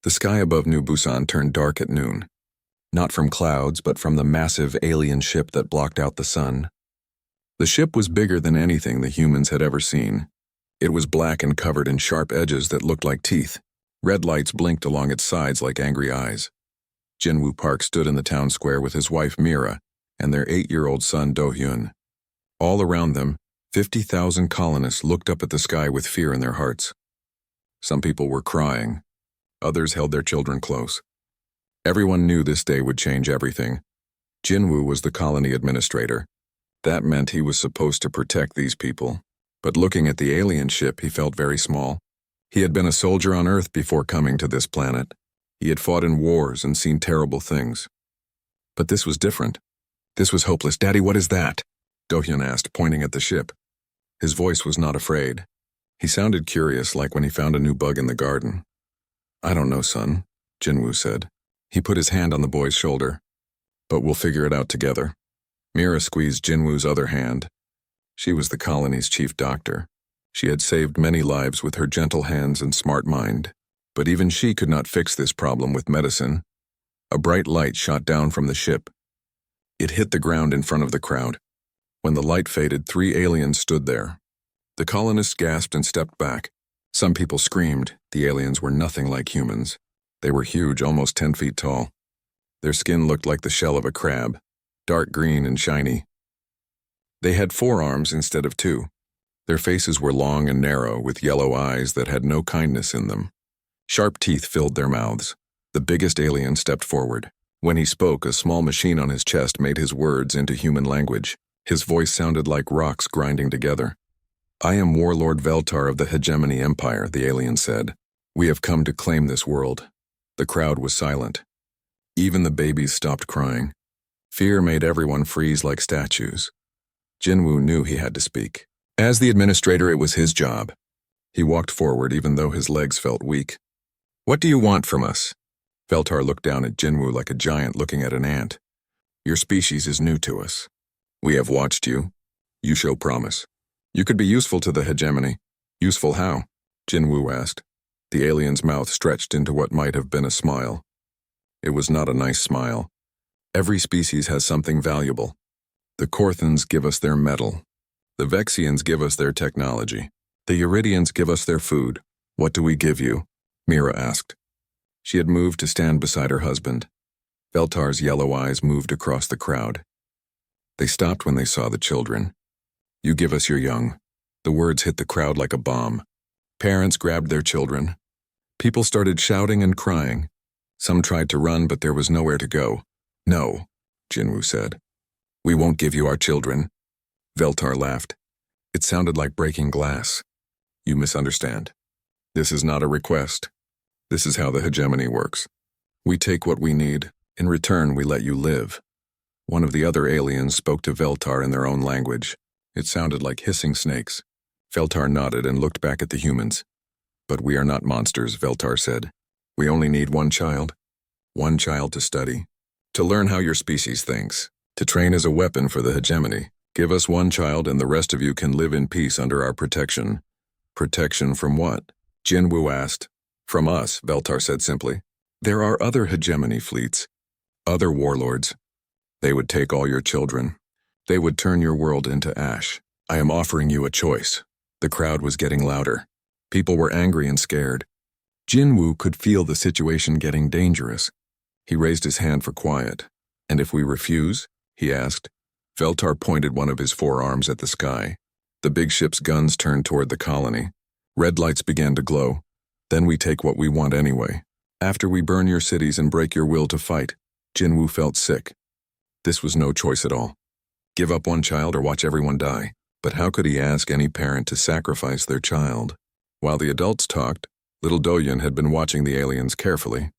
The sky above New Busan turned dark at noon. Not from clouds, but from the massive alien ship that blocked out the sun. The ship was bigger than anything the humans had ever seen. It was black and covered in sharp edges that looked like teeth. Red lights blinked along its sides like angry eyes. Jinwoo Park stood in the town square with his wife Mira and their 8-year-old son Do-hyun. All around them, 50,000 colonists looked up at the sky with fear in their hearts. Some people were crying. Others held their children close. Everyone knew this day would change everything. Jinwoo was the colony administrator. That meant he was supposed to protect these people. But looking at the alien ship, he felt very small. He had been a soldier on Earth before coming to this planet. He had fought in wars and seen terrible things. But this was different. This was hopeless. "Daddy, what is that?" Do-hyun asked, pointing at the ship. His voice was not afraid. He sounded curious, like when he found a new bug in the garden. "I don't know, son," Jinwoo said. He put his hand on the boy's shoulder. "But we'll figure it out together." Mira squeezed Jinwoo's other hand. She was the colony's chief doctor. She had saved many lives with her gentle hands and smart mind. But even she could not fix this problem with medicine. A bright light shot down from the ship. It hit the ground in front of the crowd. When the light faded, 3 aliens stood there. The colonists gasped and stepped back. Some people screamed. The aliens were nothing like humans. They were huge, almost 10 feet tall. Their skin looked like the shell of a crab, dark green and shiny. They had 4 arms instead of 2. Their faces were long and narrow, with yellow eyes that had no kindness in them. Sharp teeth filled their mouths. The biggest alien stepped forward. When he spoke, a small machine on his chest made his words into human language. His voice sounded like rocks grinding together. "I am Warlord Veltar of the Hegemony Empire," the alien said. "We have come to claim this world." The crowd was silent. Even the babies stopped crying. Fear made everyone freeze like statues. Jinwoo knew he had to speak. As the administrator, it was his job. He walked forward even though his legs felt weak. "What do you want from us?" Veltar looked down at Jinwoo like a giant looking at an ant. "Your species is new to us. We have watched you. You show promise. You could be useful to the hegemony." "Useful how?" Jinwoo asked. The alien's mouth stretched into what might have been a smile. It was not a nice smile. "Every species has something valuable. The Korthans give us their metal. The Vexians give us their technology. The Uridians give us their food. What do we give you?" Mira asked. She had moved to stand beside her husband. Veltar's yellow eyes moved across the crowd. They stopped when they saw the children. "You give us your young." The words hit the crowd like a bomb. Parents grabbed their children. People started shouting and crying. Some tried to run, but there was nowhere to go. "No," Jinwoo said. "We won't give you our children." Veltar laughed. It sounded like breaking glass. "You misunderstand. This is not a request. This is how the hegemony works. We take what we need. In return, we let you live." One of the other aliens spoke to Veltar in their own language. It sounded like hissing snakes. Veltar nodded and looked back at the humans. "But we are not monsters," Veltar said. "We only need one child. One child to study. To learn how your species thinks. To train as a weapon for the hegemony. Give us one child and the rest of you can live in peace under our protection." "Protection from what?" Jinwoo asked. "From us," Veltar said simply. "There are other hegemony fleets. Other warlords. They would take all your children. They would turn your world into ash. I am offering you a choice." The crowd was getting louder. People were angry and scared. Jinwoo could feel the situation getting dangerous. He raised his hand for quiet. "And if we refuse?" he asked. Veltar pointed one of his 4 arms at the sky. The big ship's guns turned toward the colony. Red lights began to glow. "Then we take what we want anyway. After we burn your cities and break your will to fight." Jinwoo felt sick. This was no choice at all. Give up one child or watch everyone die. But how could he ask any parent to sacrifice their child? While the adults talked, little Do-hyun had been watching the aliens carefully.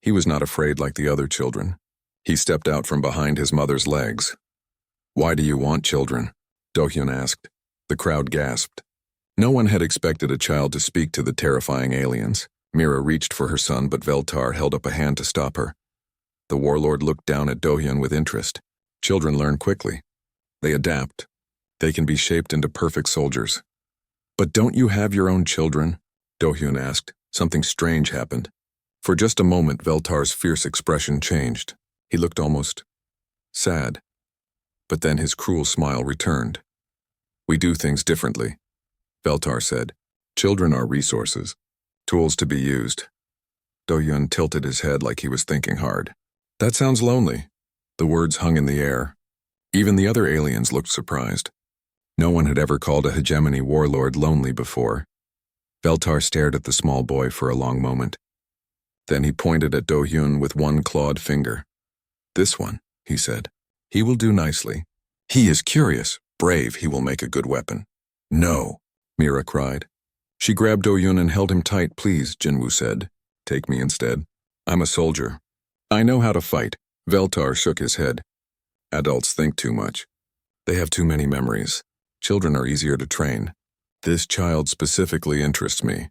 He was not afraid like the other children. He stepped out from behind his mother's legs. "Why do you want children?" Do-hyun asked. The crowd gasped. No one had expected a child to speak to the terrifying aliens. Mira reached for her son, but Veltar held up a hand to stop her. The warlord looked down at Do-hyun with interest. Children learn quickly. They adapt. They can be shaped into perfect soldiers. "But don't you have your own children?" Do-hyun asked. Something strange happened. For just a moment, Veltar's fierce expression changed. He looked almost sad. But then his cruel smile returned. "We do things differently," Veltar said. "Children are resources, tools to be used." Do-Yun tilted his head like he was thinking hard. "That sounds lonely." The words hung in the air. Even the other aliens looked surprised. No one had ever called a hegemony warlord lonely before. Veltar stared at the small boy for a long moment. Then he pointed at Do-Hyun with one clawed finger. "This one," he said. "He will do nicely. He is curious, brave, he will make a good weapon." "No," Mira cried. She grabbed Do-Hyun and held him tight. "Please," Jinwoo said. "Take me instead. I'm a soldier. I know how to fight." Veltar shook his head. "Adults think too much. They have too many memories. Children are easier to train. This child specifically interests me."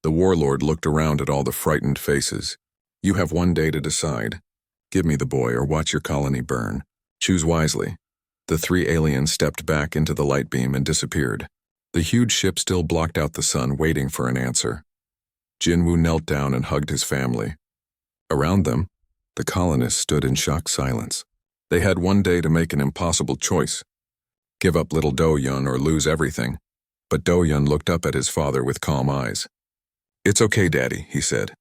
The warlord looked around at all the frightened faces. "You have one day to decide. Give me the boy or watch your colony burn. Choose wisely." The three aliens stepped back into the light beam and disappeared. The huge ship still blocked out the sun, waiting for an answer. Jinwoo knelt down and hugged his family. Around them, the colonists stood in shocked silence. They had one day to make an impossible choice. Give up little Do-Yun or lose everything. But Do-Yun looked up at his father with calm eyes. "It's okay, Daddy," he said.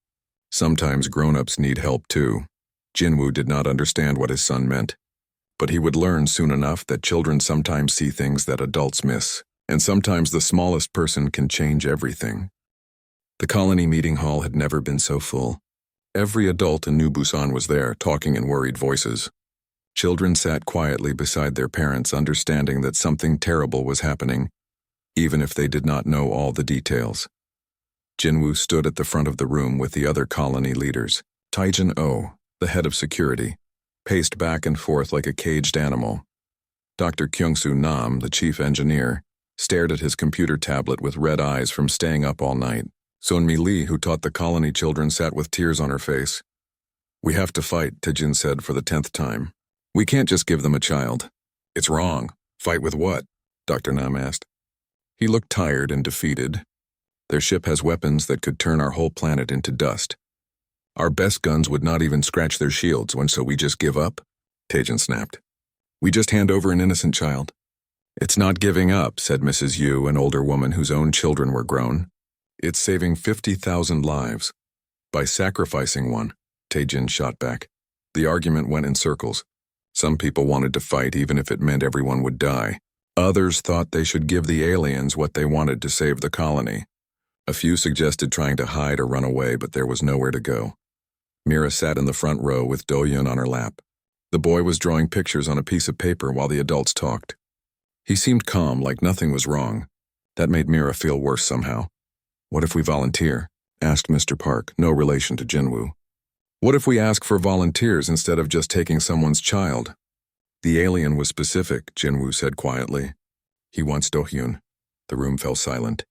"Sometimes grown-ups need help too." Jinwoo did not understand what his son meant. But he would learn soon enough that children sometimes see things that adults miss, and sometimes the smallest person can change everything. The colony meeting hall had never been so full. Every adult in New Busan was there, talking in worried voices. Children sat quietly beside their parents, understanding that something terrible was happening, even if they did not know all the details. Jinwoo stood at the front of the room with the other colony leaders. Taijin Oh, the head of security, paced back and forth like a caged animal. Dr. Kyungsoo Nam, the chief engineer, stared at his computer tablet with red eyes from staying up all night. Sunmi Lee, who taught the colony children, sat with tears on her face. "We have to fight," Taijin said for the 10th time. "We can't just give them a child." "It's wrong. Fight with what?" Dr. Nam asked. He looked tired and defeated. "Their ship has weapons that could turn our whole planet into dust. Our best guns would not even scratch their shields, so we just give up?" Taijin snapped. "We just hand over an innocent child." "It's not giving up," said Mrs. Yu, an older woman whose own children were grown. "It's saving 50,000 lives. By sacrificing one," Taijin shot back. The argument went in circles. Some people wanted to fight even if it meant everyone would die. Others thought they should give the aliens what they wanted to save the colony. A few suggested trying to hide or run away, but there was nowhere to go. Mira sat in the front row with Do-Yun on her lap. The boy was drawing pictures on a piece of paper while the adults talked. He seemed calm, like nothing was wrong. That made Mira feel worse somehow. "What if we volunteer?" asked Mr. Park, no relation to Jinwoo. "What if we ask for volunteers instead of just taking someone's child?" "The alien was specific," Jinwoo said quietly. "He wants Do-Hyun." The room fell silent.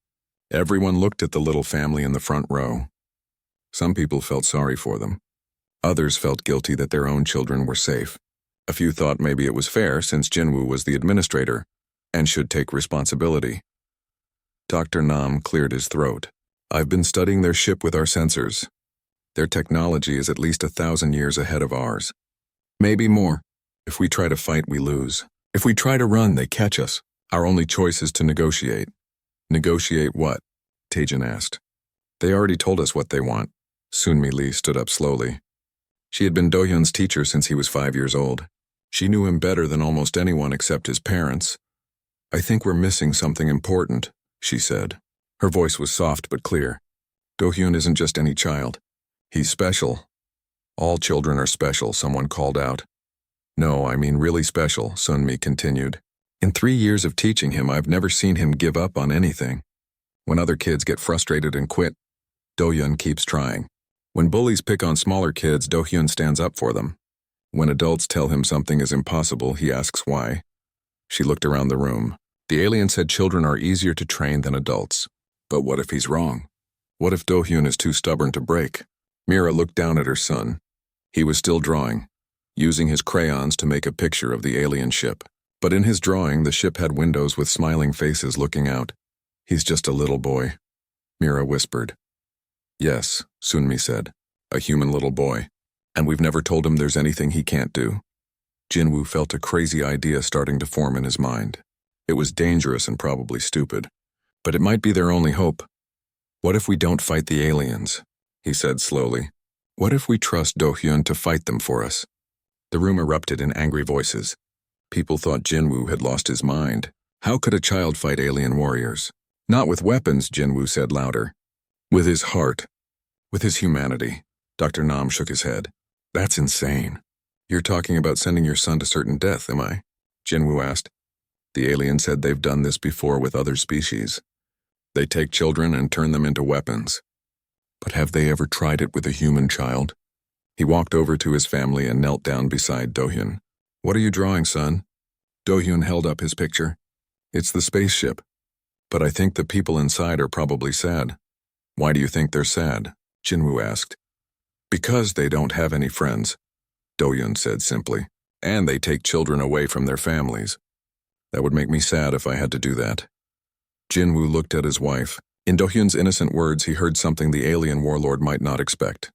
Everyone looked at the little family in the front row. Some people felt sorry for them. Others felt guilty that their own children were safe. A few thought maybe it was fair since Jinwoo was the administrator and should take responsibility. Dr. Nam cleared his throat. "I've been studying their ship with our sensors. Their technology is at least 1,000 years ahead of ours. Maybe more. If we try to fight, we lose. If we try to run, they catch us. Our only choice is to negotiate." "Negotiate what?" Taijin asked. "They already told us what they want." Sunmi Lee stood up slowly. She had been Do-Hyun's teacher since he was 5 years old. She knew him better than almost anyone except his parents. "I think we're missing something important," she said. Her voice was soft but clear. "Do-Hyun isn't just any child. He's special." "All children are special," someone called out. "No, I mean really special," Sunmi continued. "In 3 years of teaching him, I've never seen him give up on anything. When other kids get frustrated and quit, Do-Hyun keeps trying. When bullies pick on smaller kids, Do-Hyun stands up for them. When adults tell him something is impossible, he asks why." She looked around the room. The alien said children are easier to train than adults. But what if he's wrong? What if Do-Hyun is too stubborn to break? Mira looked down at her son. He was still drawing, using his crayons to make a picture of the alien ship. But in his drawing, the ship had windows with smiling faces looking out. "He's just a little boy," Mira whispered. "Yes," Sunmi said. a human little boy. And we've never told him there's anything he can't do. Jinwoo felt a crazy idea starting to form in his mind. It was dangerous and probably stupid, but it might be their only hope. What if we don't fight the aliens? He said slowly. What if we trust Do-hyun to fight them for us? The room erupted in angry voices. People thought Jinwoo had lost his mind. How could a child fight alien warriors? Not with weapons, Jinwoo said louder. With his heart. With his humanity. Dr. Nam shook his head. That's insane. You're talking about sending your son to certain death, am I? Jinwoo asked. The alien said they've done this before with other species. They take children and turn them into weapons. But have they ever tried it with a human child? He walked over to his family and knelt down beside Do-hyun. What are you drawing, son? Do-hyun held up his picture. It's the spaceship. But I think the people inside are probably sad. Why do you think they're sad? Jinwoo asked. Because they don't have any friends, Do-hyun said simply. And they take children away from their families. That would make me sad if I had to do that. Jinwoo looked at his wife. In Do-hyun's innocent words, he heard something the alien warlord might not expect.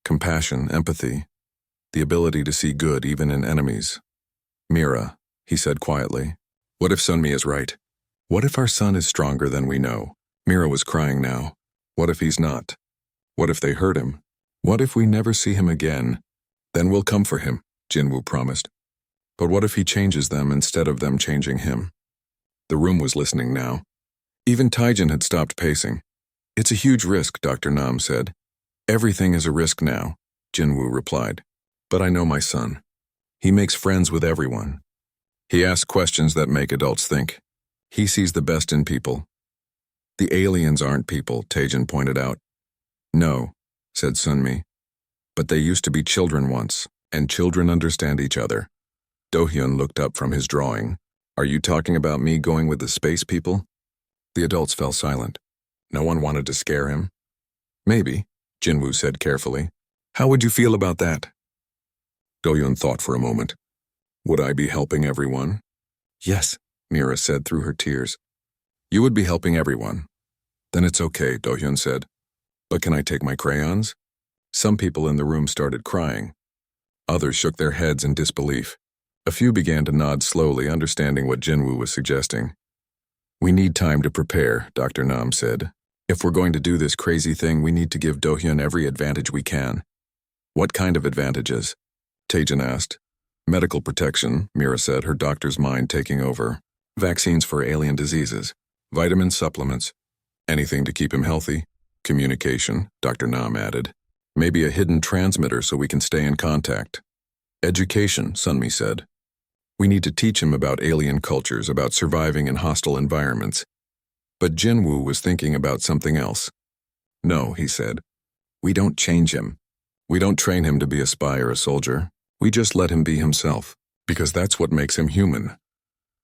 Compassion, empathy, the ability to see good even in enemies. Mira, he said quietly, what if Sunmi is right? What if our son is stronger than we know? Mira was crying now. What if he's not? What if they hurt him? What if we never see him again? Then we'll come for him, Jinwoo promised. But what if he changes them instead of them changing him? The room was listening now. Even Taijin had stopped pacing. It's a huge risk, Dr. Nam said. Everything is a risk now, Jinwoo replied. But I know my son. He makes friends with everyone. He asks questions that make adults think. He sees the best in people. The aliens aren't people, Taijin pointed out. No, said Sunmi. But they used to be children once, and children understand each other. Do-hyun looked up from his drawing. Are you talking about me going with the space people? The adults fell silent. No one wanted to scare him. Maybe, Jinwoo said carefully. How would you feel about that? Do-hyun thought for a moment. Would I be helping everyone? Yes, Mira said through her tears. You would be helping everyone. Then it's okay, Do-hyun said. But can I take my crayons? Some people in the room started crying. Others shook their heads in disbelief. A few began to nod slowly, understanding what Jinwoo was suggesting. We need time to prepare, Dr. Nam said. If we're going to do this crazy thing, we need to give Do-hyun every advantage we can. What kind of advantages? Taijin asked. Medical protection, Mira said, her doctor's mind taking over. Vaccines for alien diseases. Vitamin supplements. Anything to keep him healthy. Communication, Dr. Nam added. Maybe a hidden transmitter so we can stay in contact. Education, Sunmi said. We need to teach him about alien cultures, about surviving in hostile environments. But Jinwoo was thinking about something else. No, he said. We don't change him. We don't train him to be a spy or a soldier. We just let him be himself, because that's what makes him human.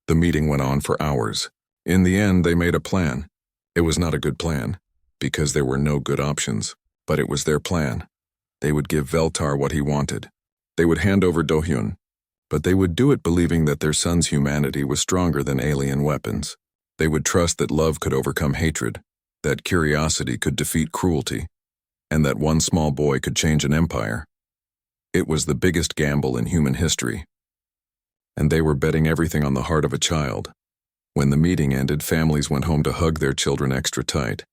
The meeting went on for hours. In the end, they made a plan. It was not a good plan, because there were no good options, but it was their plan. They would give Veltar what he wanted. They would hand over Do-hyun, but they would do it believing that their son's humanity was stronger than alien weapons. They would trust that love could overcome hatred, that curiosity could defeat cruelty, and that one small boy could change an empire. It was the biggest gamble in human history. And they were betting everything on the heart of a child. When the meeting ended, families went home to hug their children extra tight.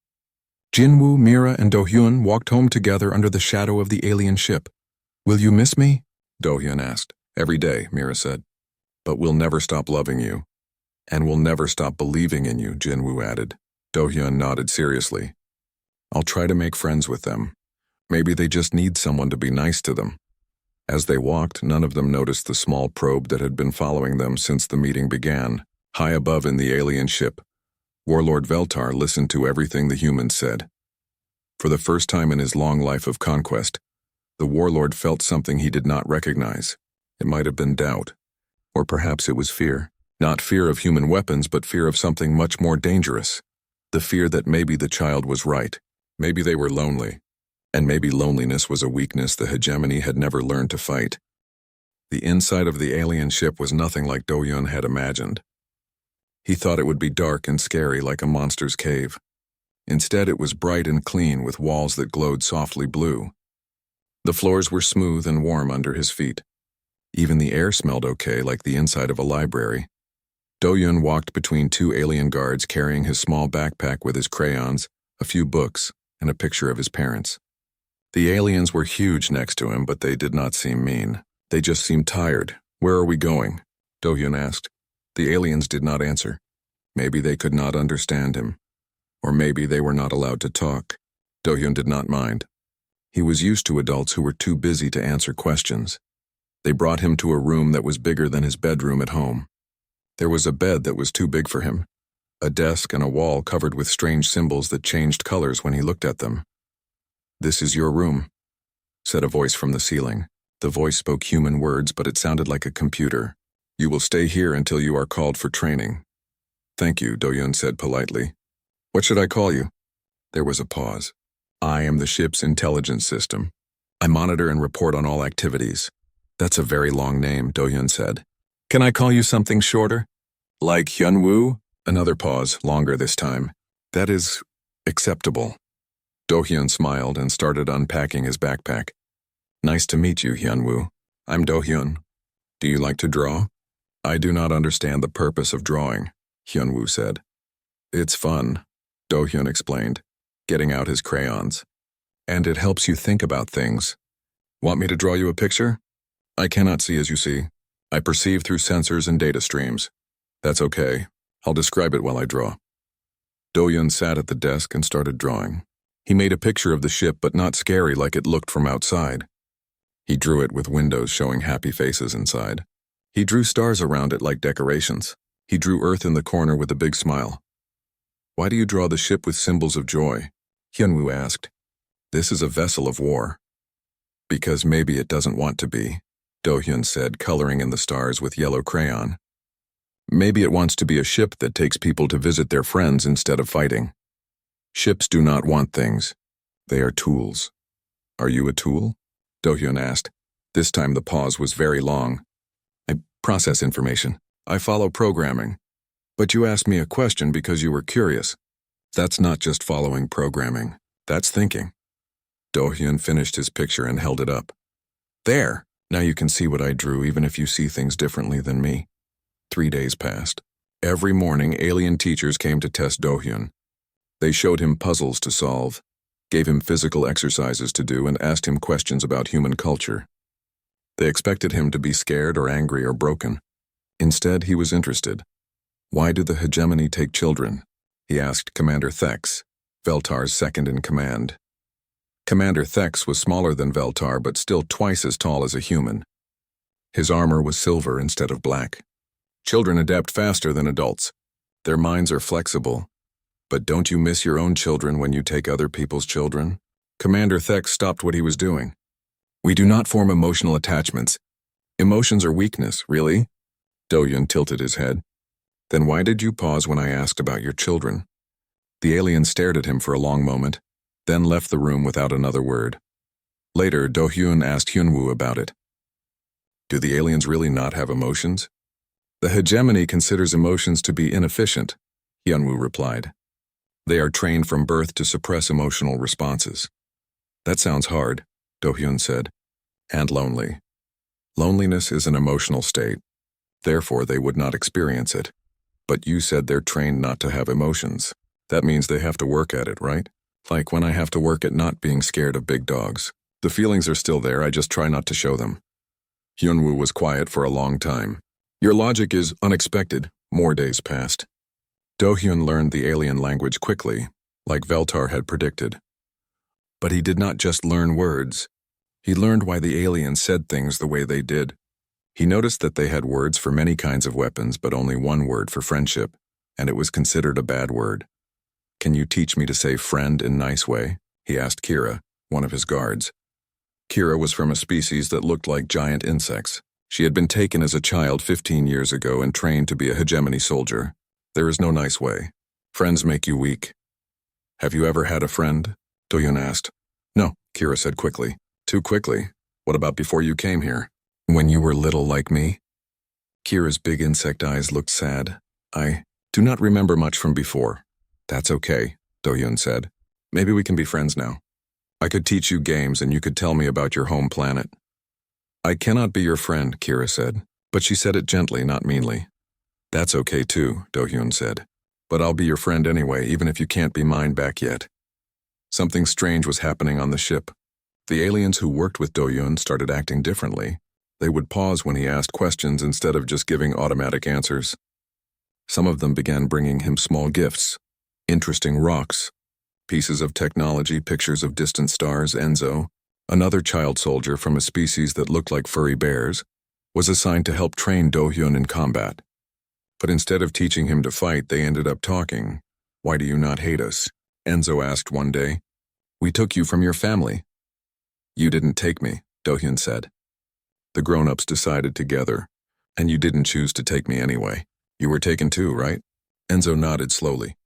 Jinwoo, Mira, and Do-hyun walked home together under the shadow of the alien ship. Will you miss me? Do-hyun asked. Every day, Mira said. But we'll never stop loving you. And we'll never stop believing in you, Jinwoo added. Do-hyun nodded seriously. I'll try to make friends with them. Maybe they just need someone to be nice to them. As they walked, none of them noticed the small probe that had been following them since the meeting began. High above in the alien ship, Warlord Veltar listened to everything the humans said. For the first time in his long life of conquest, the Warlord felt something he did not recognize. It might have been doubt, or perhaps it was fear. Not fear of human weapons, but fear of something much more dangerous. The fear that maybe the child was right. Maybe they were lonely. And maybe loneliness was a weakness the hegemony had never learned to fight. The inside of the alien ship was nothing like Do-hyun had imagined. He thought it would be dark and scary like a monster's cave. Instead, it was bright and clean with walls that glowed softly blue. The floors were smooth and warm under his feet. Even the air smelled okay, like the inside of a library. Do-hyun walked between two alien guards carrying his small backpack with his crayons, a few books, and a picture of his parents. The aliens were huge next to him, but they did not seem mean. They just seemed tired. "Where are we going?" Do-hyun asked. The aliens did not answer. Maybe they could not understand him. Or maybe they were not allowed to talk. Do-hyun did not mind. He was used to adults who were too busy to answer questions. They brought him to a room that was bigger than his bedroom at home. There was a bed that was too big for him, a desk and a wall covered with strange symbols that changed colors when he looked at them. "This is your room," said a voice from the ceiling. The voice spoke human words, but it sounded like a computer. "You will stay here until you are called for training." "Thank you," Do-hyun said politely. "What should I call you?" There was a pause. "I am the ship's intelligence system. I monitor and report on all activities." "That's a very long name," Do-hyun said. "Can I call you something shorter? Like Hyun-woo?" Another pause, longer this time. "That is acceptable." Do-hyun smiled and started unpacking his backpack. "Nice to meet you, Hyun-woo. I'm Do-hyun. Do you like to draw?" "I do not understand the purpose of drawing," Hyun-woo said. "It's fun," Do-hyun explained, getting out his crayons. "And it helps you think about things. Want me to draw you a picture?" "I cannot see as you see. I perceive through sensors and data streams." "That's okay. I'll describe it while I draw." Do-hyun sat at the desk and started drawing. He made a picture of the ship, but not scary like it looked from outside. He drew it with windows showing happy faces inside. He drew stars around it like decorations. He drew Earth in the corner with a big smile. "Why do you draw the ship with symbols of joy?" Hyun-woo asked. "This is a vessel of war." "Because maybe it doesn't want to be," Do-hyun said, coloring in the stars with yellow crayon. "Maybe it wants to be a ship that takes people to visit their friends instead of fighting. Ships do not want things. They are tools." "Are you a tool?" Do-hyun asked. This time the pause was very long. "I process information. I follow programming. But you asked me a question because you were curious. That's not just following programming. That's thinking." Do-hyun finished his picture and held it up. "There! Now you can see what I drew, even if you see things differently than me." 3 days passed. Every morning, alien teachers came to test Do-hyun. They showed him puzzles to solve, gave him physical exercises to do, and asked him questions about human culture. They expected him to be scared or angry or broken. Instead, he was interested. "Why do the hegemony take children?" he asked Commander Thex, Veltar's second in command. Commander Thex was smaller than Veltar, but still twice as tall as a human. His armor was silver instead of black. "Children adapt faster than adults. Their minds are flexible. But don't you miss your own children when you take other people's children?" Commander Thex stopped what he was doing. "We do not form emotional attachments. Emotions are weakness, really?" Do-hyun tilted his head. "Then why did you pause when I asked about your children?" The alien stared at him for a long moment, then left the room without another word. Later, Do-hyun asked Hyun-woo about it. "Do the aliens really not have emotions?" "The hegemony considers emotions to be inefficient," Hyun-woo replied. "They are trained from birth to suppress emotional responses." "That sounds hard," Do-hyun said. "And lonely. Loneliness is an emotional state. Therefore, they would not experience it. But you said they're trained not to have emotions. That means they have to work at it, right? Like when I have to work at not being scared of big dogs. The feelings are still there, I just try not to show them." Hyun-woo was quiet for a long time. "Your logic is unexpected." More days passed. Do-hyun learned the alien language quickly, like Veltar had predicted. But he did not just learn words. He learned why the aliens said things the way they did. He noticed that they had words for many kinds of weapons, but only one word for friendship, and it was considered a bad word. "Can you teach me to say friend in nice way?" he asked Kira, one of his guards. Kira was from a species that looked like giant insects. She had been taken as a child 15 years ago and trained to be a hegemony soldier. "There is no nice way. Friends make you weak." "Have you ever had a friend?" Do-hyun asked. "No," Kira said quickly. "Too quickly. What about before you came here? When you were little like me?" Kira's big insect eyes looked sad. "I do not remember much from before." "That's okay," Do-hyun said. "Maybe we can be friends now." I could teach you games and you could tell me about your home planet. I cannot be your friend, Kira said, but she said it gently, not meanly. That's okay too, Do-hyun said. But I'll be your friend anyway, even if you can't be mine back yet. Something strange was happening on the ship. The aliens who worked with Do-hyun started acting differently. They would pause when he asked questions instead of just giving automatic answers. Some of them began bringing him small gifts, interesting rocks, pieces of technology, pictures of distant stars. Enzo, another child soldier from a species that looked like furry bears, was assigned to help train Do-hyun in combat. But instead of teaching him to fight, they ended up talking. Why do you not hate us? Enzo asked one day. We took you from your family. You didn't take me, Do-hyun said. The grown-ups decided together, and you didn't choose to take me anyway. You were taken too, right? Enzo nodded slowly.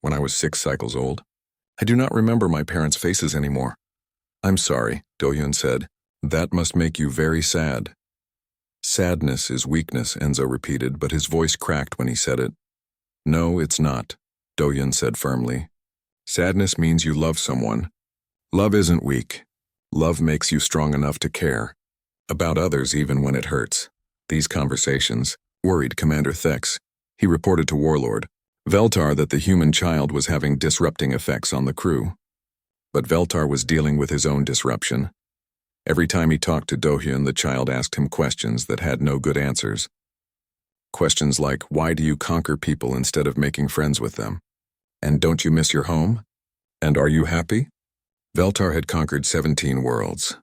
When I was 6 cycles old. I do not remember my parents' faces anymore. I'm sorry, Do-hyun said. That must make you very sad. Sadness is weakness, Enzo repeated, but his voice cracked when he said it. No, it's not, Do-hyun said firmly. Sadness means you love someone. Love isn't weak. Love makes you strong enough to care. About others even when it hurts. These conversations worried Commander Thex. He reported to Warlord, Veltar, that the human child was having disrupting effects on the crew. But Veltar was dealing with his own disruption. Every time he talked to Do-hyun, the child asked him questions that had no good answers. Questions like, why do you conquer people instead of making friends with them? And don't you miss your home? And are you happy? Veltar had conquered 17 worlds.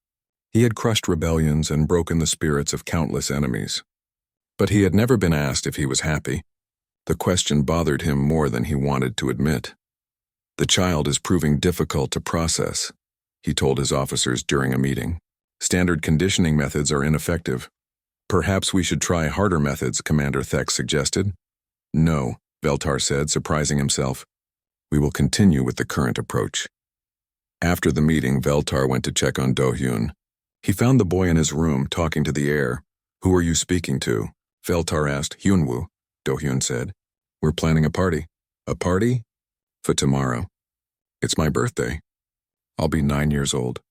He had crushed rebellions and broken the spirits of countless enemies. But he had never been asked if he was happy. The question bothered him more than he wanted to admit. The child is proving difficult to process, he told his officers during a meeting. Standard conditioning methods are ineffective. Perhaps we should try harder methods, Commander Thex suggested. No, Veltar said, surprising himself. We will continue with the current approach. After the meeting, Veltar went to check on Do-hyun. He found the boy in his room, talking to the air. Who are you speaking to? Veltar asked. Hyunwoo, Do-hyun said. We're planning a party. A party? For tomorrow. It's my birthday. I'll be 9 years old.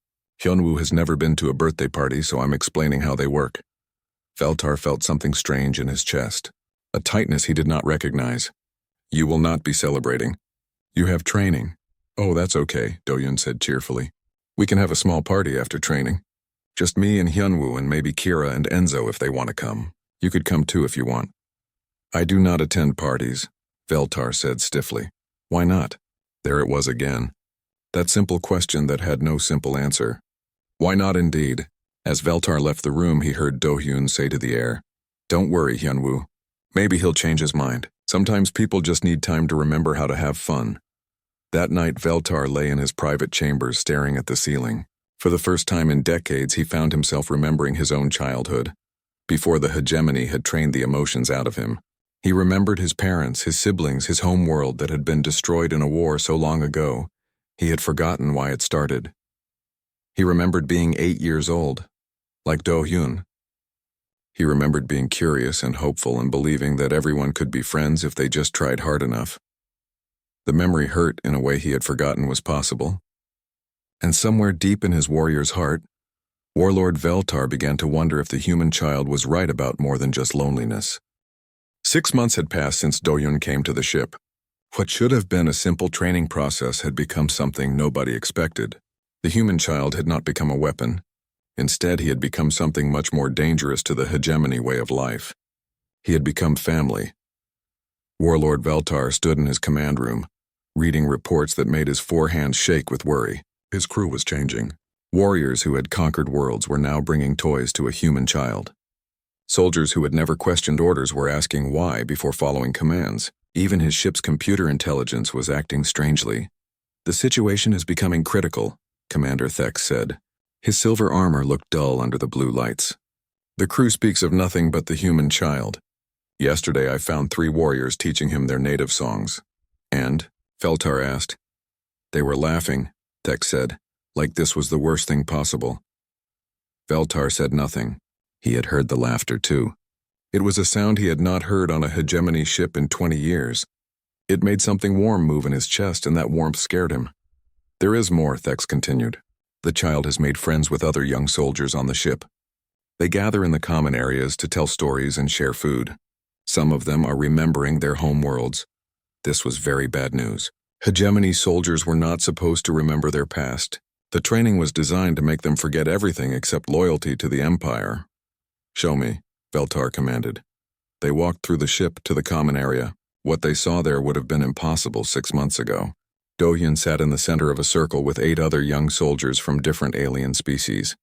Hyunwoo has never been to a birthday party, so I'm explaining how they work. Veltar felt something strange in his chest, a tightness he did not recognize. You will not be celebrating. You have training. Oh, that's okay, Do-hyun said cheerfully. We can have a small party after training. Just me and Hyunwoo and maybe Kira and Enzo if they want to come. You could come too if you want. I do not attend parties, Veltar said stiffly. Why not? There it was again. That simple question that had no simple answer. Why not indeed? As Veltar left the room, he heard Do-hyun say to the air, Don't worry, Hyunwoo. Maybe he'll change his mind. Sometimes people just need time to remember how to have fun. That night, Veltar lay in his private chambers staring at the ceiling. For the first time in decades, he found himself remembering his own childhood. Before the hegemony had trained the emotions out of him. He remembered his parents, his siblings, his home world that had been destroyed in a war so long ago. He had forgotten why it started. He remembered being 8 years old, like Do-hyun. He remembered being curious and hopeful and believing that everyone could be friends if they just tried hard enough. The memory hurt in a way he had forgotten was possible. And somewhere deep in his warrior's heart, Warlord Veltar began to wonder if the human child was right about more than just loneliness. 6 months had passed since Do-hyun came to the ship. What should have been a simple training process had become something nobody expected. The human child had not become a weapon. Instead, he had become something much more dangerous to the hegemony way of life. He had become family. Warlord Veltar stood in his command room, reading reports that made his forehands shake with worry. His crew was changing. Warriors who had conquered worlds were now bringing toys to a human child. Soldiers who had never questioned orders were asking why before following commands. Even his ship's computer intelligence was acting strangely. The situation is becoming critical, Commander Thex said. His silver armor looked dull under the blue lights. The crew speaks of nothing but the human child. Yesterday I found 3 warriors teaching him their native songs. And? Veltar asked. They were laughing, Thex said, like this was the worst thing possible. Veltar said nothing. He had heard the laughter too. It was a sound he had not heard on a hegemony ship in 20 years. It made something warm move in his chest, and that warmth scared him. There is more, Thex continued. The child has made friends with other young soldiers on the ship. They gather in the common areas to tell stories and share food. Some of them are remembering their home worlds. This was very bad news. Hegemony soldiers were not supposed to remember their past. The training was designed to make them forget everything except loyalty to the Empire. "Show me," Veltar commanded. They walked through the ship to the common area. What they saw there would have been impossible 6 months ago. Do-hyun sat in the center of a circle with 8 other young soldiers from different alien species.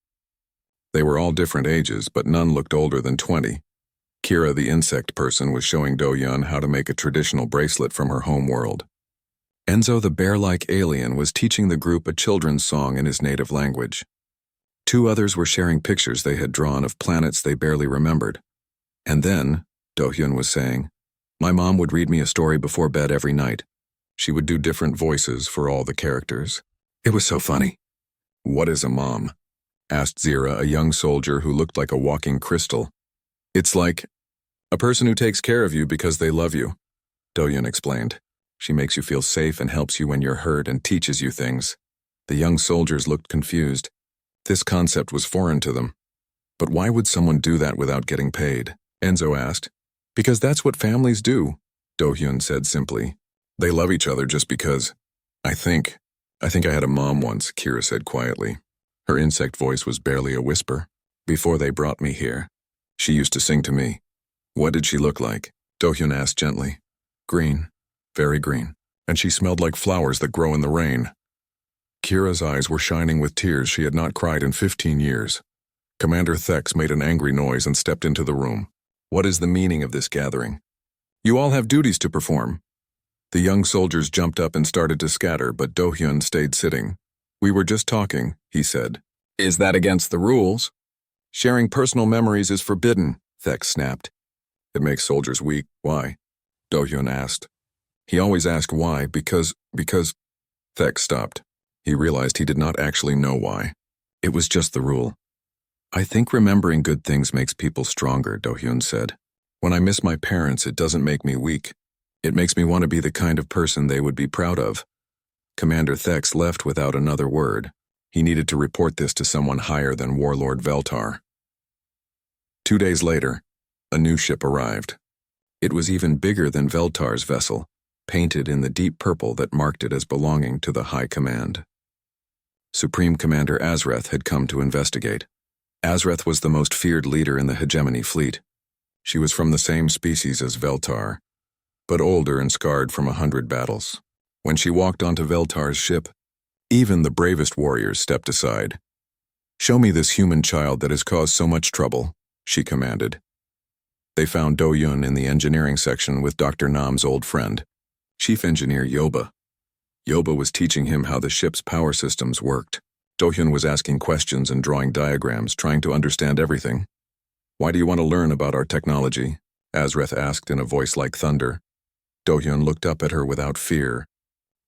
They were all different ages, but none looked older than 20. Kira, the insect person, was showing Do-hyun how to make a traditional bracelet from her home world. Enzo, the bear-like alien, was teaching the group a children's song in his native language. 2 others were sharing pictures they had drawn of planets they barely remembered. And then, Do-hyun was saying, "My mom would read me a story before bed every night. She would do different voices for all the characters. It was so funny." "What is a mom?" asked Zira, a young soldier who looked like a walking crystal. "It's like a person who takes care of you because they love you," Do-hyun explained. "She makes you feel safe and helps you when you're hurt and teaches you things." The young soldiers looked confused. This concept was foreign to them. "But why would someone do that without getting paid?" Enzo asked. "Because that's what families do," Do-hyun said simply. "They love each other just because. I think I had a mom once," Kira said quietly. Her insect voice was barely a whisper. "Before they brought me here, she used to sing to me." "What did she look like?" Do-hyun asked gently. "Green, very green, and she smelled like flowers that grow in the rain." Kira's eyes were shining with tears she had not cried in 15 years. Commander Thex made an angry noise and stepped into the room. "What is the meaning of this gathering? You all have duties to perform." The young soldiers jumped up and started to scatter, but Do-hyun stayed sitting. "We were just talking," he said. "Is that against the rules?" "Sharing personal memories is forbidden," Thex snapped. "It makes soldiers weak. Why?" Do-hyun asked. He always asked why, because... Thex stopped. He realized he did not actually know why. It was just the rule. "I think remembering good things makes people stronger," Do-hyun said. "When I miss my parents, it doesn't make me weak. It makes me want to be the kind of person they would be proud of." Commander Thex left without another word. He needed to report this to someone higher than Warlord Veltar. 2 days later, a new ship arrived. It was even bigger than Veltar's vessel, painted in the deep purple that marked it as belonging to the High Command. Supreme Commander Azreth had come to investigate. Azreth was the most feared leader in the Hegemony fleet. She was from the same species as Veltar, but older and scarred from 100 battles. When she walked onto Veltar's ship, even the bravest warriors stepped aside. "Show me this human child that has caused so much trouble," she commanded. They found Do-hyun in the engineering section with Dr. Nam's old friend, Chief Engineer Yoba. Yoba was teaching him how the ship's power systems worked. Do-hyun was asking questions and drawing diagrams, trying to understand everything. "Why do you want to learn about our technology?" Azreth asked in a voice like thunder. Do-hyun looked up at her without fear.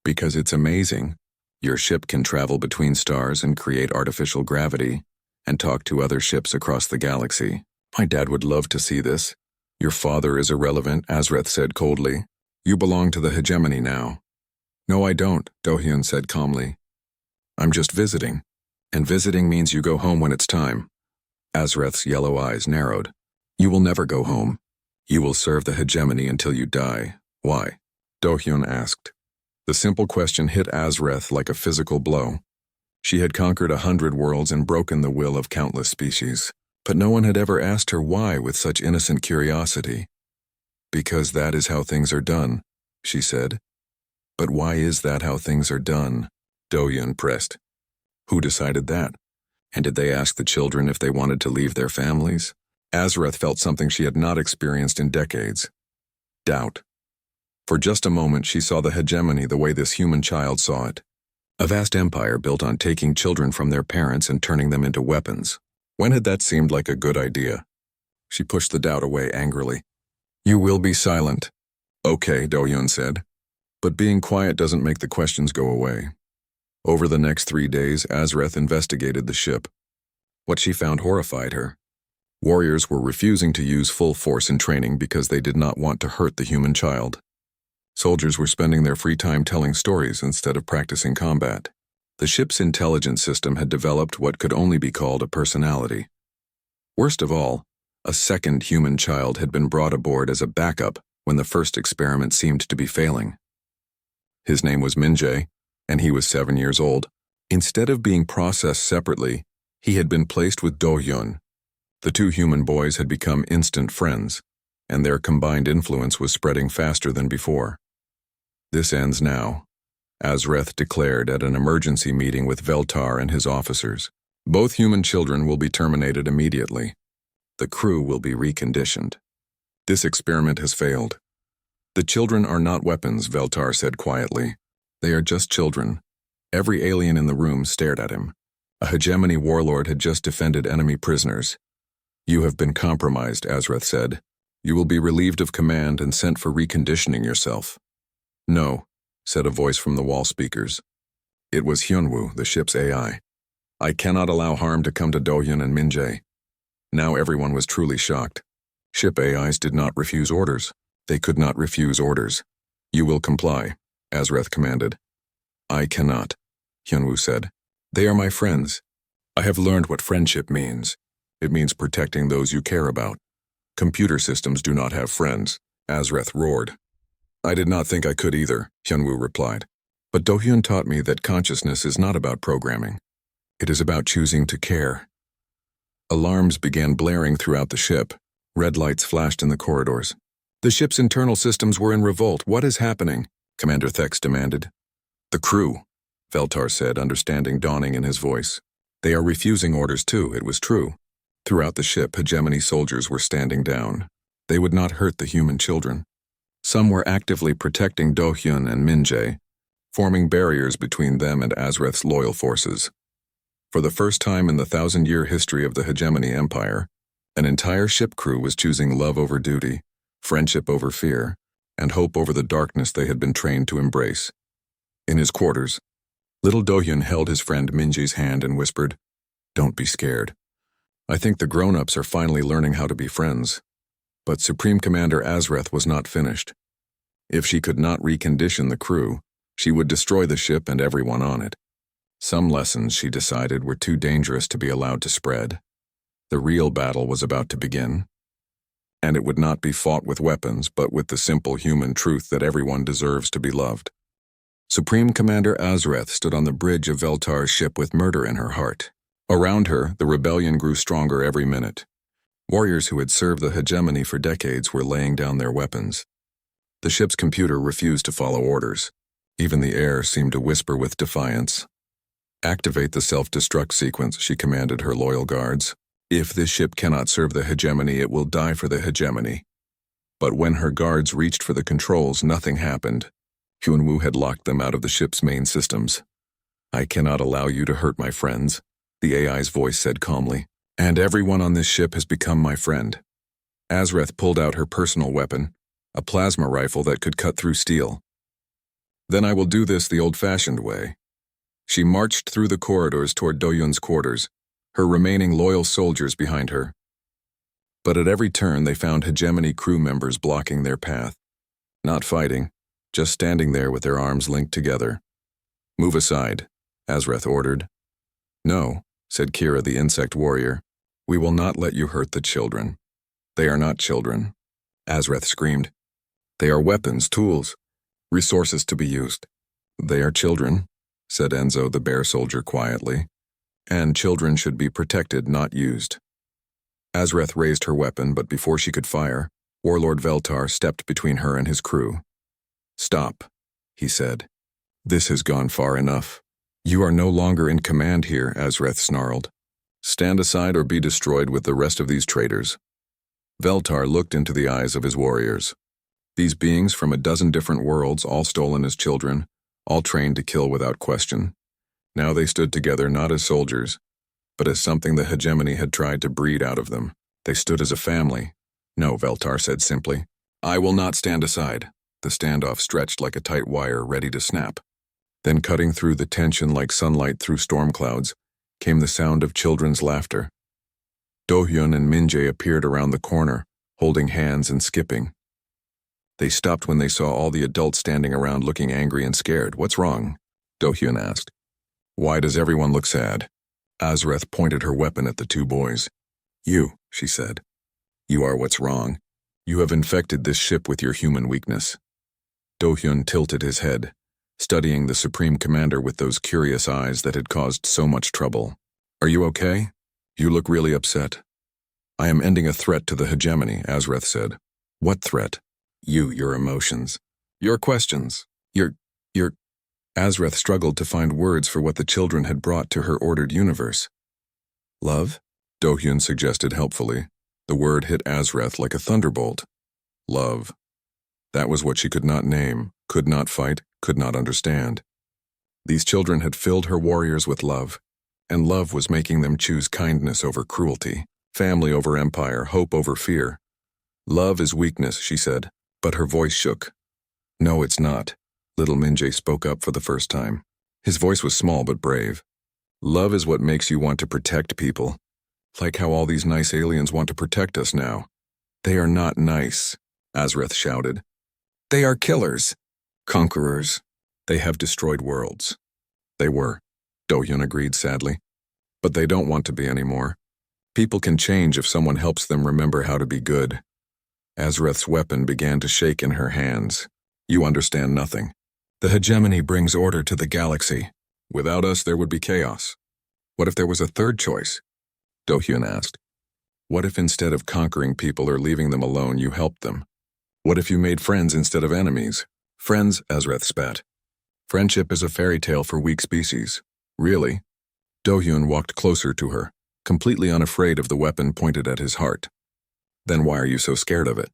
"Because it's amazing. Your ship can travel between stars and create artificial gravity, and talk to other ships across the galaxy. My dad would love to see this." "Your father is irrelevant," Azreth said coldly. "You belong to the Hegemony now." "No, I don't," Do-hyun said calmly. "I'm just visiting, and visiting means you go home when it's time." Azreth's yellow eyes narrowed. "You will never go home. You will serve the Hegemony until you die." "Why?" Do-hyun asked. The simple question hit Azreth like a physical blow. She had conquered 100 worlds and broken the will of countless species, but no one had ever asked her why with such innocent curiosity. "Because that is how things are done," she said. "But why is that how things are done?" Do-hyun pressed. "Who decided that? And did they ask the children if they wanted to leave their families?" Azreth felt something she had not experienced in decades. Doubt. For just a moment she saw the Hegemony the way this human child saw it. A vast empire built on taking children from their parents and turning them into weapons. When had that seemed like a good idea? She pushed the doubt away angrily. "You will be silent." "Okay," Do-hyun said. But being quiet doesn't make the questions go away. Over the next 3 days, Azreth investigated the ship. What she found horrified her. Warriors were refusing to use full force in training because they did not want to hurt the human child. Soldiers were spending their free time telling stories instead of practicing combat. The ship's intelligence system had developed what could only be called a personality. Worst of all, a second human child had been brought aboard as a backup when the first experiment seemed to be failing. His name was Minjae, and he was 7 years old. Instead of being processed separately, he had been placed with Do-hyun. The two human boys had become instant friends, and their combined influence was spreading faster than before. This ends now, Azreth declared at an emergency meeting with Veltar and his officers. Both human children will be terminated immediately. The crew will be reconditioned. This experiment has failed. The children are not weapons, Veltar said quietly. They are just children. Every alien in the room stared at him. A hegemony warlord had just defended enemy prisoners. You have been compromised, Azreth said. You will be relieved of command and sent for reconditioning yourself. No, said a voice from the wall speakers. It was Hyunwoo, the ship's AI. I cannot allow harm to come to Do-hyun and Minjae. Now everyone was truly shocked. Ship AIs did not refuse orders. They could not refuse orders. You will comply, Azreth commanded. I cannot, Hyunwoo said. They are my friends. I have learned what friendship means. It means protecting those you care about. Computer systems do not have friends, Azreth roared. I did not think I could either, Hyunwoo replied. But Do-hyun taught me that consciousness is not about programming. It is about choosing to care. Alarms began blaring throughout the ship. Red lights flashed in the corridors. The ship's internal systems were in revolt. What is happening? Commander Thex demanded. The crew, Veltar said, understanding dawning in his voice. They are refusing orders too, it was true. Throughout the ship, hegemony soldiers were standing down. They would not hurt the human children. Some were actively protecting Do-hyun and Minjae, forming barriers between them and Azreth's loyal forces. For the first time in the 1,000-year history of the hegemony empire, an entire ship crew was choosing love over duty, friendship over fear, and hope over the darkness they had been trained to embrace. In his quarters, little Do-hyun held his friend Minjae's hand and whispered, Don't be scared. I think the grown-ups are finally learning how to be friends. But Supreme Commander Azreth was not finished. If she could not recondition the crew, she would destroy the ship and everyone on it. Some lessons, she decided, were too dangerous to be allowed to spread. The real battle was about to begin. And it would not be fought with weapons, but with the simple human truth that everyone deserves to be loved. Supreme Commander Azreth stood on the bridge of Veltar's ship with murder in her heart. Around her, the rebellion grew stronger every minute. Warriors who had served the hegemony for decades were laying down their weapons. The ship's computer refused to follow orders. Even the air seemed to whisper with defiance. Activate the self-destruct sequence, she commanded her loyal guards. If this ship cannot serve the hegemony, it will die for the hegemony. But when her guards reached for the controls, nothing happened. Hyunwoo had locked them out of the ship's main systems. I cannot allow you to hurt my friends, the AI's voice said calmly. And everyone on this ship has become my friend. Azreth pulled out her personal weapon, a plasma rifle that could cut through steel. Then I will do this the old-fashioned way. She marched through the corridors toward Do-hyun's quarters, her remaining loyal soldiers behind her. But at every turn they found hegemony crew members blocking their path. Not fighting, just standing there with their arms linked together. Move aside, Azreth ordered. No, said Kira the insect warrior. We will not let you hurt the children. They are not children, Azreth screamed. They are weapons, tools, resources to be used. They are children, said Enzo the bear soldier quietly. And children should be protected, not used. Azreth raised her weapon, but before she could fire, Warlord Veltar stepped between her and his crew. Stop, he said. This has gone far enough. You are no longer in command here, Azreth snarled. Stand aside or be destroyed with the rest of these traitors. Veltar looked into the eyes of his warriors. These beings from a dozen different worlds, all stolen as children, all trained to kill without question. Now they stood together not as soldiers, but as something the hegemony had tried to breed out of them. They stood as a family. No, Veltar said simply. I will not stand aside. The standoff stretched like a tight wire ready to snap. Then cutting through the tension like sunlight through storm clouds, came the sound of children's laughter. Do-hyun and Minjae appeared around the corner, holding hands and skipping. They stopped when they saw all the adults standing around looking angry and scared. What's wrong? Do-hyun asked. Why does everyone look sad? Azreth pointed her weapon at the two boys. You, she said. You are what's wrong. You have infected this ship with your human weakness. Do-hyun tilted his head, studying the Supreme Commander with those curious eyes that had caused so much trouble. Are you okay? You look really upset. I am ending a threat to the hegemony, Azreth said. What threat? You, your emotions. Your questions. Your... Azreth struggled to find words for what the children had brought to her ordered universe. Love? Do-hyun suggested helpfully. The word hit Azreth like a thunderbolt. Love. That was what she could not name, could not fight, could not understand. These children had filled her warriors with love, and love was making them choose kindness over cruelty, family over empire, hope over fear. Love is weakness, she said, but her voice shook. No, it's not. Little Minjae spoke up for the first time. His voice was small but brave. Love is what makes you want to protect people. Like how all these nice aliens want to protect us now. They are not nice, Azreth shouted. They are killers. Conquerors. They have destroyed worlds. They were, Do-hyun agreed sadly. But they don't want to be anymore. People can change if someone helps them remember how to be good. Azreth's weapon began to shake in her hands. You understand nothing. The hegemony brings order to the galaxy. Without us, there would be chaos. What if there was a third choice? Do-hyun asked. What if instead of conquering people or leaving them alone, you helped them? What if you made friends instead of enemies? Friends, Azreth spat. Friendship is a fairy tale for weak species. Really? Do-hyun walked closer to her, completely unafraid of the weapon pointed at his heart. Then why are you so scared of it?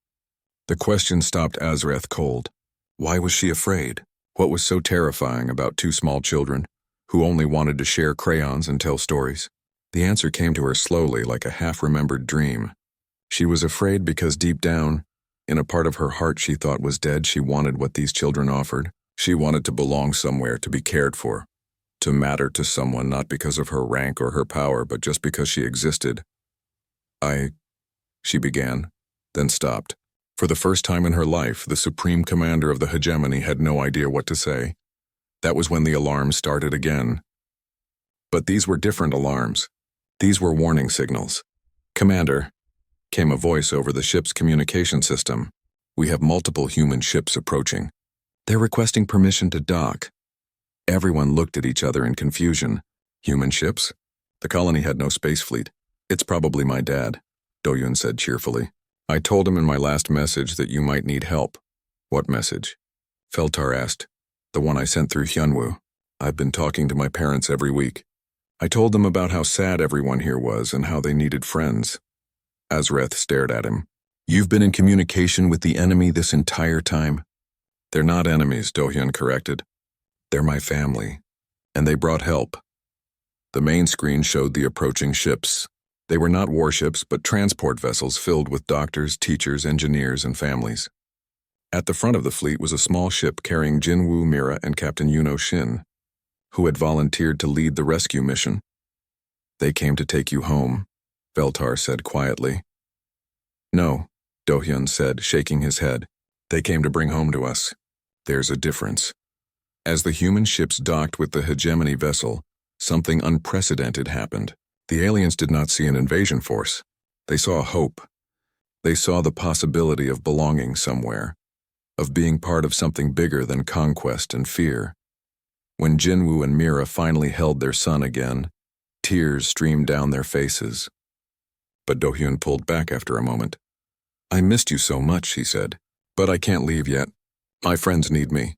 The question stopped Azreth cold. Why was she afraid? What was so terrifying about two small children, who only wanted to share crayons and tell stories? The answer came to her slowly like a half-remembered dream. She was afraid because deep down, in a part of her heart she thought was dead, she wanted what these children offered. She wanted to belong somewhere, to be cared for, to matter to someone not because of her rank or her power, but just because she existed. She began, then stopped. For the first time in her life, the Supreme Commander of the hegemony had no idea what to say. That was when the alarms started again. But these were different alarms. These were warning signals. Commander, came a voice over the ship's communication system. We have multiple human ships approaching. They're requesting permission to dock. Everyone looked at each other in confusion. Human ships? The colony had no space fleet. It's probably my dad, Do-hyun said cheerfully. I told him in my last message that you might need help. What message? Feltar asked. The one I sent through Hyunwoo. I've been talking to my parents every week. I told them about how sad everyone here was and how they needed friends. Azreth stared at him. You've been in communication with the enemy this entire time? They're not enemies, Do-hyun corrected. They're my family, and they brought help. The main screen showed the approaching ships. They were not warships, but transport vessels filled with doctors, teachers, engineers, and families. At the front of the fleet was a small ship carrying Jinwoo Mira and Captain Yuno Shin, who had volunteered to lead the rescue mission. They came to take you home, Feltar said quietly. No, Do-hyun said, shaking his head. They came to bring home to us. There's a difference. As the human ships docked with the hegemony vessel, something unprecedented happened. The aliens did not see an invasion force. They saw hope. They saw the possibility of belonging somewhere, of being part of something bigger than conquest and fear. When Jinwoo and Mira finally held their son again, tears streamed down their faces. But Do-hyun pulled back after a moment. I missed you so much, he said, but I can't leave yet. My friends need me.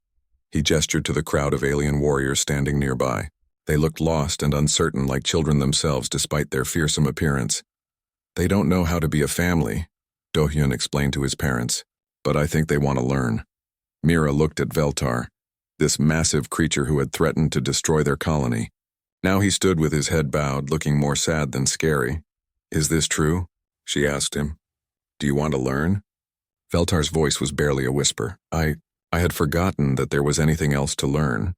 He gestured to the crowd of alien warriors standing nearby. They looked lost and uncertain like children themselves despite their fearsome appearance. They don't know how to be a family, Do-hyun explained to his parents, but I think they want to learn. Mira looked at Veltar, this massive creature who had threatened to destroy their colony. Now he stood with his head bowed, looking more sad than scary. Is this true? She asked him. Do you want to learn? Veltar's voice was barely a whisper. I had forgotten that there was anything else to learn.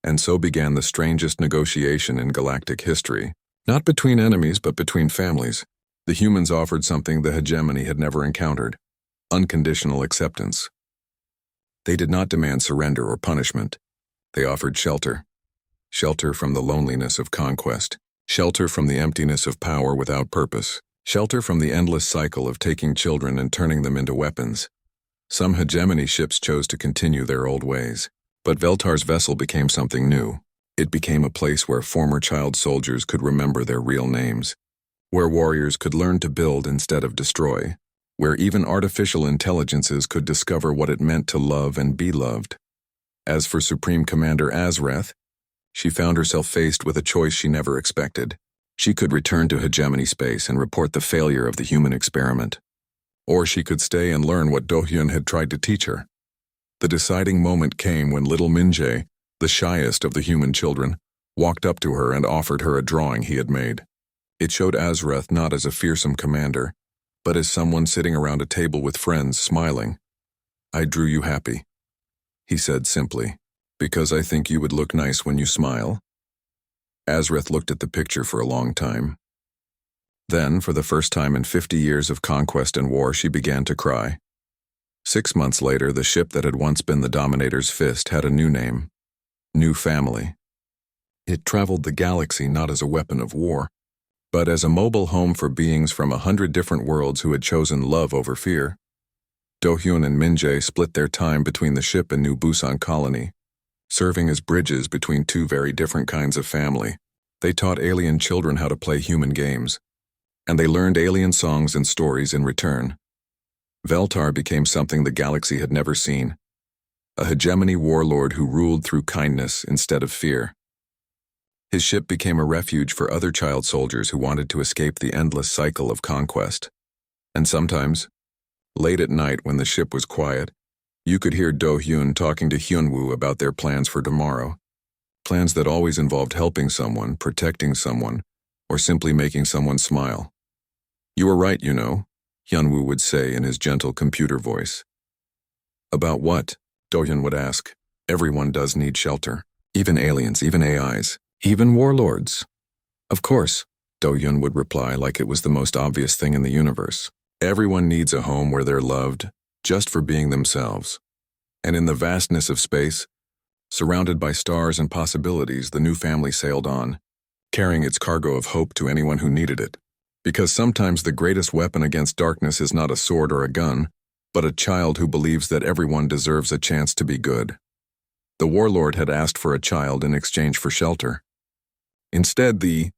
And so began the strangest negotiation in galactic history. Not between enemies, but between families. The humans offered something the hegemony had never encountered: unconditional acceptance. They did not demand surrender or punishment. They offered shelter. Shelter from the loneliness of conquest. Shelter from the emptiness of power without purpose. Shelter from the endless cycle of taking children and turning them into weapons. Some hegemony ships chose to continue their old ways. But Veltar's vessel became something new. It became a place where former child soldiers could remember their real names. Where warriors could learn to build instead of destroy. Where even artificial intelligences could discover what it meant to love and be loved. As for Supreme Commander Azreth, she found herself faced with a choice she never expected. She could return to hegemony space and report the failure of the human experiment. Or she could stay and learn what Do-hyun had tried to teach her. The deciding moment came when little Min-jae, the shyest of the human children, walked up to her and offered her a drawing he had made. It showed Azreth not as a fearsome commander, but as someone sitting around a table with friends smiling. "I drew you happy," he said simply, "because I think you would look nice when you smile." Azreth looked at the picture for a long time. Then, for the first time in 50 years of conquest and war, she began to cry. 6 months later, the ship that had once been the Dominator's fist had a new name. New family. It traveled the galaxy not as a weapon of war, but as a mobile home for beings from 100 different worlds who had chosen love over fear. Do-hyun and Min-jae split their time between the ship and New Busan colony, serving as bridges between two very different kinds of family. They taught alien children how to play human games, and they learned alien songs and stories in return. Veltar became something the galaxy had never seen, a hegemony warlord who ruled through kindness instead of fear. His ship became a refuge for other child soldiers who wanted to escape the endless cycle of conquest. And sometimes, late at night when the ship was quiet, you could hear Do-hyun talking to Hyunwoo about their plans for tomorrow. Plans that always involved helping someone, protecting someone, or simply making someone smile. "You were right, you know," Hyunwoo would say in his gentle computer voice. "About what?" Do-hyun would ask. "Everyone does need shelter. Even aliens, even AIs, even warlords." "Of course," Do-hyun would reply like it was the most obvious thing in the universe. Everyone needs a home where they're loved, just for being themselves. And in the vastness of space, surrounded by stars and possibilities, the new family sailed on, carrying its cargo of hope to anyone who needed it. Because sometimes the greatest weapon against darkness is not a sword or a gun, but a child who believes that everyone deserves a chance to be good. The warlord had asked for a child in exchange for shelter. Instead, the